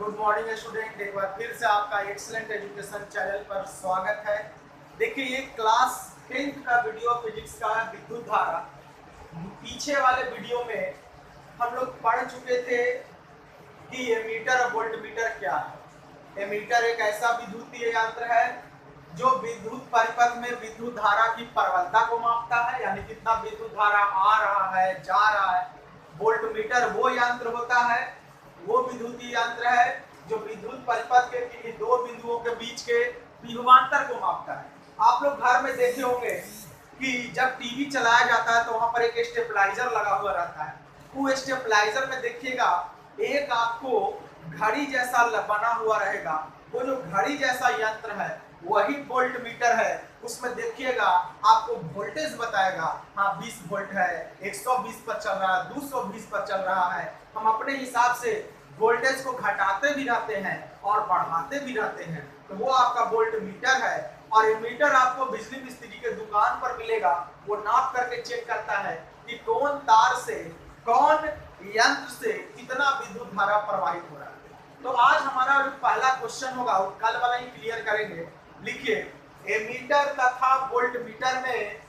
Good morning student, एक बार फिर से आपका एक्सीलेंट एजुकेशन चैनल पर स्वागत है। देखिए ये क्लास 10th का वीडियो फिजिक्स का विद्युत धारा। पीछे वाले वीडियो में हम लोग पढ़ चुके थे कि एमीटर और वोल्टमीटर क्या है। एमीटर एक ऐसा विद्युतीय यंत्र है जो विद्युत परिपथ में विद्युत धारा की प्रबलता को मापता है, यानी कितना विद्युत धारा आ रहा है, जा रहा है। वोल्टमीटर वो यंत्र होता है, वो विद्युतीय यंत्र है जो विद्युत परिपथ के किसी दो बिंदुओं के बीच के विभवांतर को मापता है। आप लोग घर में देखे होंगे कि जब टीवी चलाया जाता है तो वहां पर एक स्टेबलाइजर लगा हुआ रहता है। वो स्टेबलाइजर में देखिएगा एक आपको घड़ी जैसा बना हुआ रहेगा। वो जो घड़ी जैसा यंत्र है वही वोल्टमीटर है। उसमें देखिएगा आपको वोल्टेज बताएगा, हाँ 20 वोल्ट है, 120 पर चल रहा है, 220 पर चल रहा है। हम अपने हिसाब से वोल्टेज को घटाते भी रहते हैं और बढ़ाते भी रहते हैं, तो वो आपका वोल्टमीटर है। और एमीटर आपको बिजली मिस्त्री के दुकान पर मिलेगा। वो नाप करके चेक करता है कि कौन तार से, कौन यंत्र से कितना विद्युत धारा प्रवाहित हो रहा है। तो आज हमारा जो पहला क्वेश्चन होगा वो कल वाला ही क्लियर करेंगे। लिखिए, एमीटर तथा वोल्टमीटर में,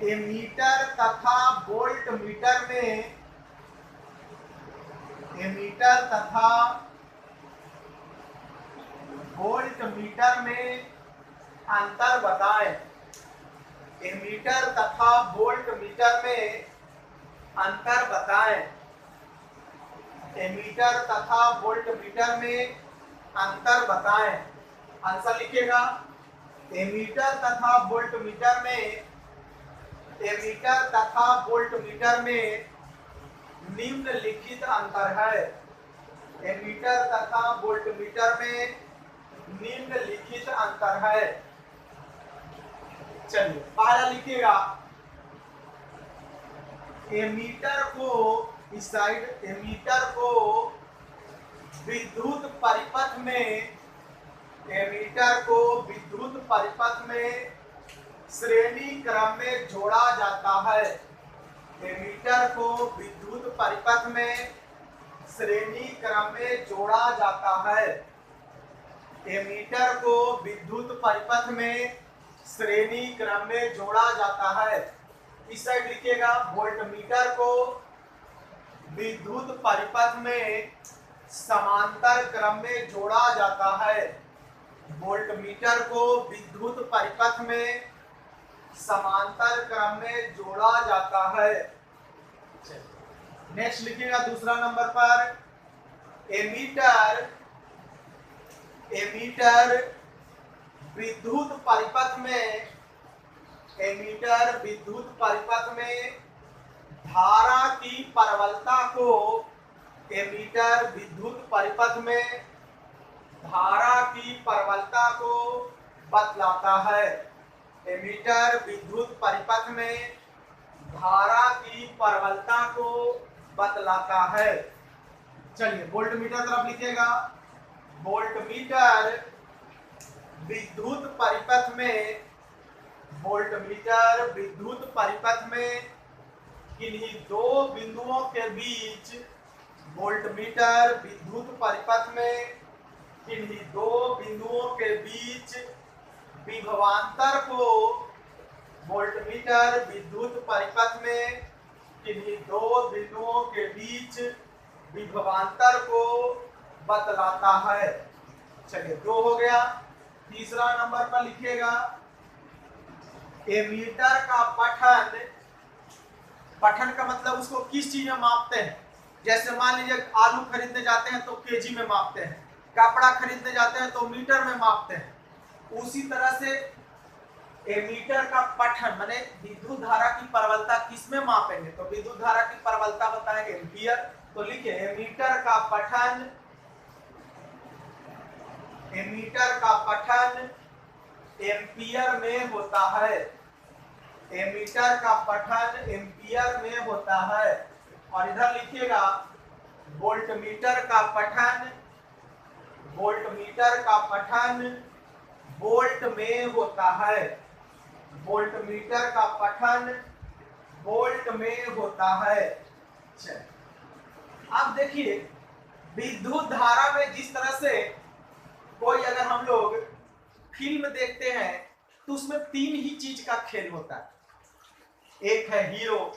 एमीटर तथा वोल्टमीटर में, एमीटर तथा वोल्टमीटर में अंतर बताएं। एमीटर तथा वोल्टमीटर में अंतर बताएं। एमीटर तथा वोल्टमीटर में अंतर बताएं। आंसर लिखिएगा। एमीटर तथा वोल्टमीटर में, एमीटर तथा वोल्टमीटर में निम्नलिखित अंतर है। एमीटर तथा वोल्टमीटर में निम्नलिखित अंतर है। चलिए पहला लिखिएगा, एमीटर को इस साइड, एमीटर को विद्युत परिपथ में, एमीटर को विद्युत परिपथ में श्रेणी क्रम में जोड़ा जाता है। एमीटर को विद्युत परिपथ में श्रेणी क्रम में जोड़ा जाता है। एमीटर को विद्युत परिपथ में श्रेणी क्रम में जोड़ा जाता है। इस साइड लिखिएगा, वोल्टमीटर को विद्युत परिपथ में समांतर क्रम में जोड़ा जाता है। वोल्टमीटर को विद्युत परिपथ में समांतर क्रम में जोड़ा जाता है। नेक्स्ट लिखिएगा दूसरा नंबर पर, एमीटर, एमीटर विद्युत परिपथ में, एमीटर विद्युत परिपथ में धारा की प्रबलता को, एमीटर विद्युत परिपथ में धारा की प्रबलता को बतलाता है। एमीटर विद्युत परिपथ में धारा की प्रबलता को बतलाता है। चलिए वोल्टमीटर तरफ लिखिएगा, वोल्टमीटर विद्युत परिपथ में, वोल्टमीटर विद्युत परिपथ में किन्हीं दो बिंदुओं के बीच, वोल्टमीटर विद्युत परिपथ में किन्हीं दो बिंदुओं के बीच विभवांतर को, वोल्टमीटर विद्युत परिपथ में किन्हीं दो बिंदुओं के बीच विभवांतर को बतलाता है। चलिए दो हो गया। तीसरा नंबर पर लिखिएगा, एमीटर का पठन, पठन का मतलब उसको किस चीज में मापते हैं। जैसे मान लीजिए आलू खरीदने जाते हैं तो केजी में मापते हैं, कपड़ा खरीदने जाते हैं तो मीटर में मापते हैं। उसी तरह से एमीटर का पठन माने विद्युत धारा की प्रबलता किस में मापेंगे, तो विद्युत धारा की प्रबलता होता है एम्पियर। तो लिखिए, एमीटर का पठन, एमीटर का पठन एम्पियर में होता है। एमीटर का पठन एम्पियर में होता है। और इधर लिखिएगा, वोल्टमीटर का पठन, वोल्टमीटर का पठन वोल्ट में होता है। वोल्टमीटर का पठन वोल्ट में होता है। अब देखिए विद्युत धारा में जिस तरह से कोई अगर हम लोग फिल्म देखते हैं तो उसमें तीन ही चीज का खेल होता है, एक है हीरो,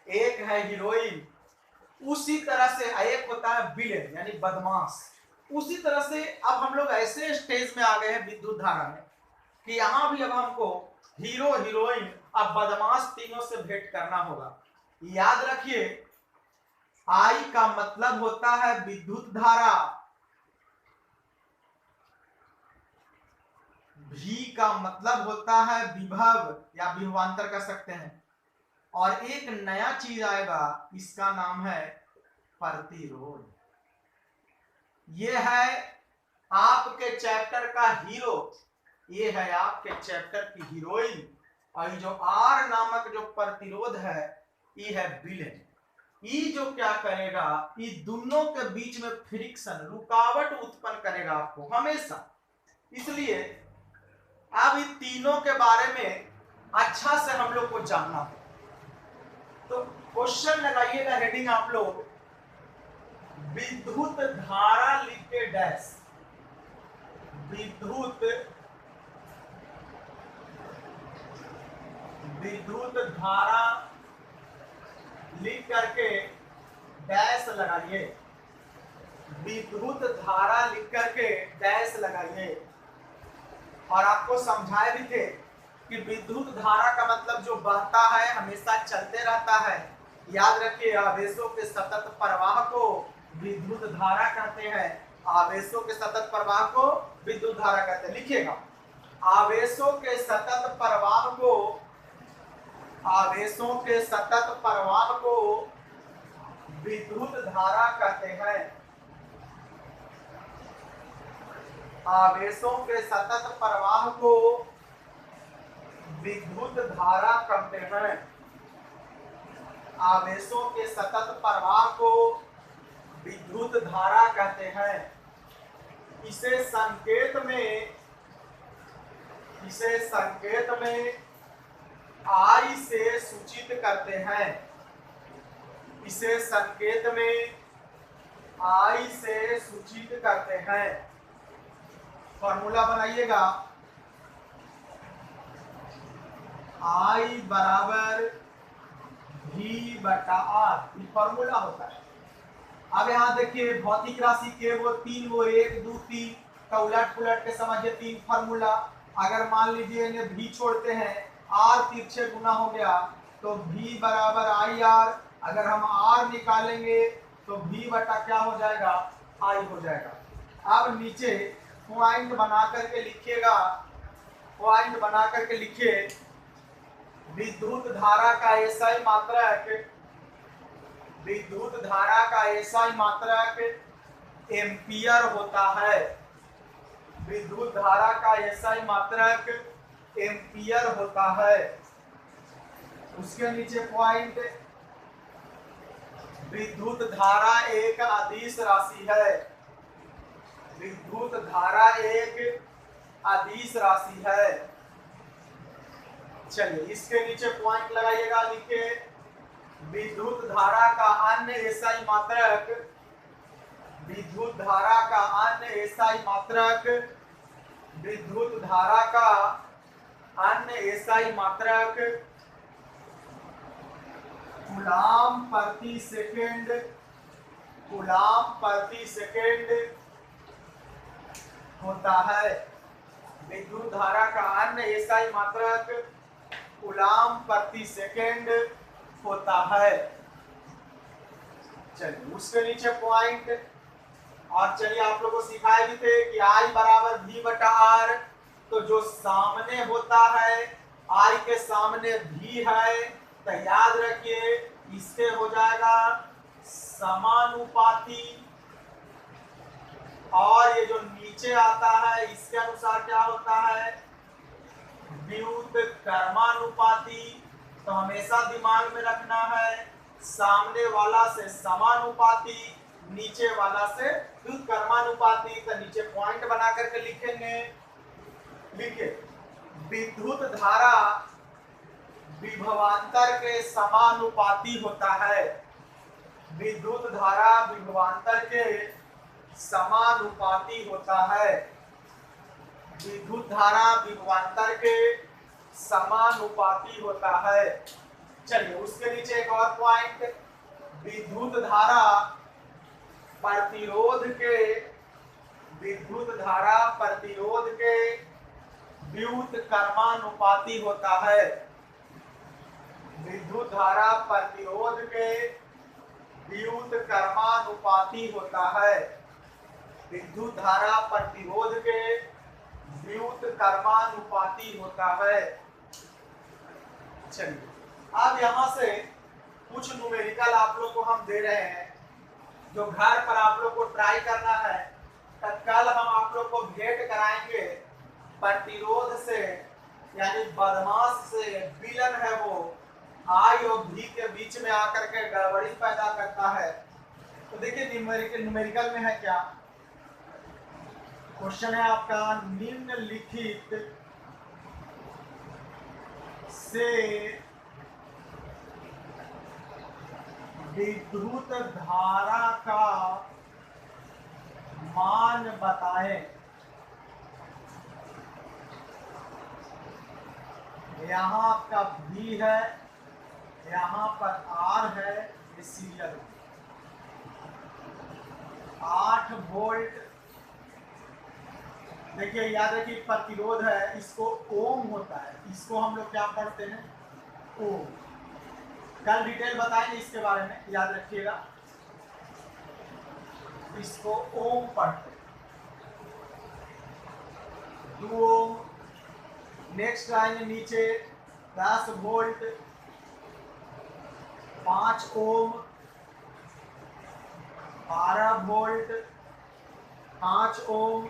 एक है हीरोइन, उसी तरह से एक होता है विलेन यानी बदमाश। उसी तरह से अब हम लोग ऐसे स्टेज में आ गए हैं विद्युत धारा में कि यहाँ भी अब हमको हीरो हीरोइन अब बदमाश तीनों से भेंट करना होगा। याद रखिए आई का मतलब होता है विद्युत धारा, भी का मतलब होता है विभव या विभवांतर कह सकते हैं, और एक नया चीज आएगा इसका नाम है प्रतिरोध। ये है आपके चैप्टर का हीरो, ये है आपके चैप्टर की हीरोइन, और ये जो आर नामक जो प्रतिरोध है ये है विलेन। ये जो क्या करेगा, ये दोनों के बीच में फ्रिक्शन रुकावट उत्पन्न करेगा आपको हमेशा। इसलिए अब इन तीनों के बारे में अच्छा से हम लोग को जानना है। तो क्वेश्चन लगाइएगा हेडिंग आप लोग विद्युत धारा लिख के डैश, विद्युत धारा लिख करके डैश लगाइए, विद्युत धारा लिख करके डैश लगाइए। और आपको समझाए भी थे कि विद्युत धारा का मतलब जो बहता है हमेशा चलते रहता है। याद रखिए आवेशों के सतत प्रवाह को विद्युत धारा कहते हैं, आवेशों के सतत प्रवाह को विद्युत धारा कहते हैं। लिखिएगा आवेशों के सतत प्रवाह को, आवेशों के सतत प्रवाह को विद्युत धारा कहते हैं, आवेशों के सतत प्रवाह को विद्युत धारा कहते हैं, आवेशों के सतत प्रवाह को विद्युत धारा कहते हैं। इसे संकेत में आई से सूचित करते हैं, इसे संकेत में आई से सूचित करते हैं। फॉर्मूला बनाइएगा आई बराबर V बटा R, ये फॉर्मूला होता है। अब यहाँ देखिए भौतिक राशि के वो तीन, वो एक दो तीन का उलट पुलट के समझिए तीन फॉर्मूला। अगर मान लीजिए इन्हें V छोड़ते हैं, R तिरछे गुना हो गया तो V बराबर IR। अगर हम R निकालेंगे तो V बटा क्या हो जाएगा, I हो जाएगा। अब नीचे पॉइंट बना करके लिखिएगा, पॉइंट बना करके लिखिए विद्युत धारा का एसआई मात्रक, विद्युत धारा का एसआई मात्रक एम्पियर होता है, विद्युत धारा का एसआई मात्रक एम्पियर होता है। उसके नीचे पॉइंट विद्युत धारा एक अदिश राशि है, विद्युत धारा एक अदिश राशि है। चलिए इसके नीचे पॉइंट लगाइएगा, लिखिए विद्युत धारा का अन्य एसआई मात्रक, विद्युत धारा का अन्य एसआई मात्रक, विद्युत धारा का अन्य एसआई मात्रक कूलाम प्रति सेकेंड, कूलाम प्रति सेकेंड होता है। विद्युत धारा का अन्य एसआई मात्रक कूलाम प्रति सेकेंड होता है। चलिए उसके नीचे पॉइंट, और चलिए आप लोगों को सिखाए भी थे कि I बराबर V बटा R, तो जो सामने होता है I के सामने V है, तो याद रखिए इससे हो जाएगा समानुपाती, और ये जो नीचे आता है इसके अनुसार क्या होता है, व्युत्क्रमानुपाती। तो हमेशा दिमाग में रखना है सामने वाला से समानुपाती, नीचे वाला से व्युत्क्रमानुपाती। तो नीचे पॉइंट बना करके लिखेंगे, लिखिए विद्युत धारा विभवांतर के समानुपाती होता है, विद्युत धारा विभवांतर के समानुपाती होता है। विद्युत धारा विभवांतर के समानुपाती होता है। चलिए उसके नीचे एक और पॉइंट, विद्युत धारा प्रतिरोध के व्युत्क्रमानुपाती होता है। विद्युत धारा प्रतिरोध के व्युत्क्रमानुपाती होता है। विद्युत धारा प्रतिरोध के व्युत्क्रमानुपाती होता है। चलिए अब यहाँ से कुछ न्यूमेरिकल आप लोग को हम दे रहे हैं, जो घर पर आप लोग को ट्राई करना है। कल हम आप लोग को भेंट कराएंगे प्रतिरोध से, यानी बदमाश से विलन है वो, आई और भी के बीच में आकर के गड़बड़ी पैदा करता है। तो देखिए न्यूमेरिकल में है क्या, क्वेश्चन है आपका, निम्नलिखित से विद्युत धारा का मान बताएं। यहाँ आपका V है, यहाँ पर R है, ये सीरियल 8 वोल्ट। देखिए याद रखिए प्रतिरोध है, इसको ओम होता है, इसको हम लोग क्या पढ़ते हैं, ओम। कल डिटेल बताएंगे इसके बारे में, याद रखिएगा। इसको ओम पढ़ते हैं, 2 ओम। नेक्स्ट आएंगे नीचे 10 वोल्ट, 5 ओम, 12 वोल्ट, 5 ओम,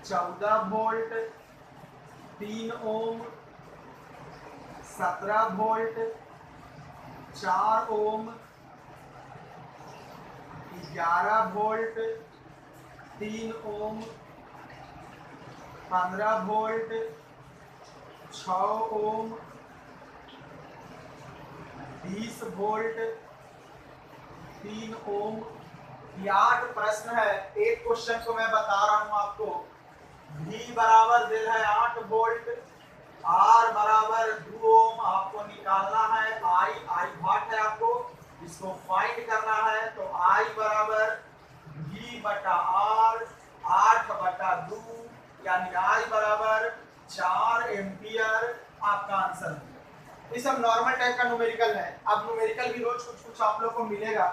14 वोल्ट, 3 ओम, 17 वोल्ट, 4 ओम, 11 वोल्ट, 3 ओम, 15 वोल्ट, 6 ओम, 20 वोल्ट, 3 ओम। ये 8 प्रश्न है। एक क्वेश्चन को मैं बता रहा हूं आपको, V बराबर दिल है 8 वोल्ट, R बराबर 2 ओम आपको निकालना है, I भाट है आपको, इसको फाइंड करना है। तो I बराबर V बटा R, 8/2, यानी I बराबर 4 एम्पियर आपका आंसर है। ये सब नॉर्मल टाइप का न्यूमेरिकल है। अब न्यूमेरिकल भी रोज कुछ आप लोग को मिलेगा,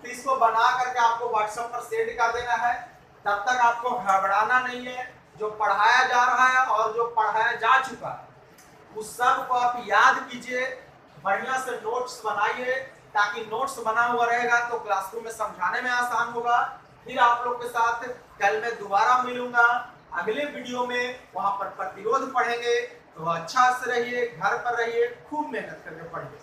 तो इसको बना करके आपको व्हाट्सएप पर सेंड कर देना है। तब तक आपको घबराना नहीं है। जो पढ़ाया जा रहा है और जो पढ़ाया जा चुका है उस सब को आप याद कीजिए, बढ़िया से नोट्स बनाइए, ताकि नोट्स बना हुआ रहेगा तो क्लासरूम में समझाने में आसान होगा। फिर आप लोग के साथ कल मैं दोबारा मिलूंगा अगले वीडियो में, वहां पर प्रतिरोध पढ़ेंगे। तो अच्छा से रहिए, घर पर रहिए, खूब मेहनत करके पढ़िए।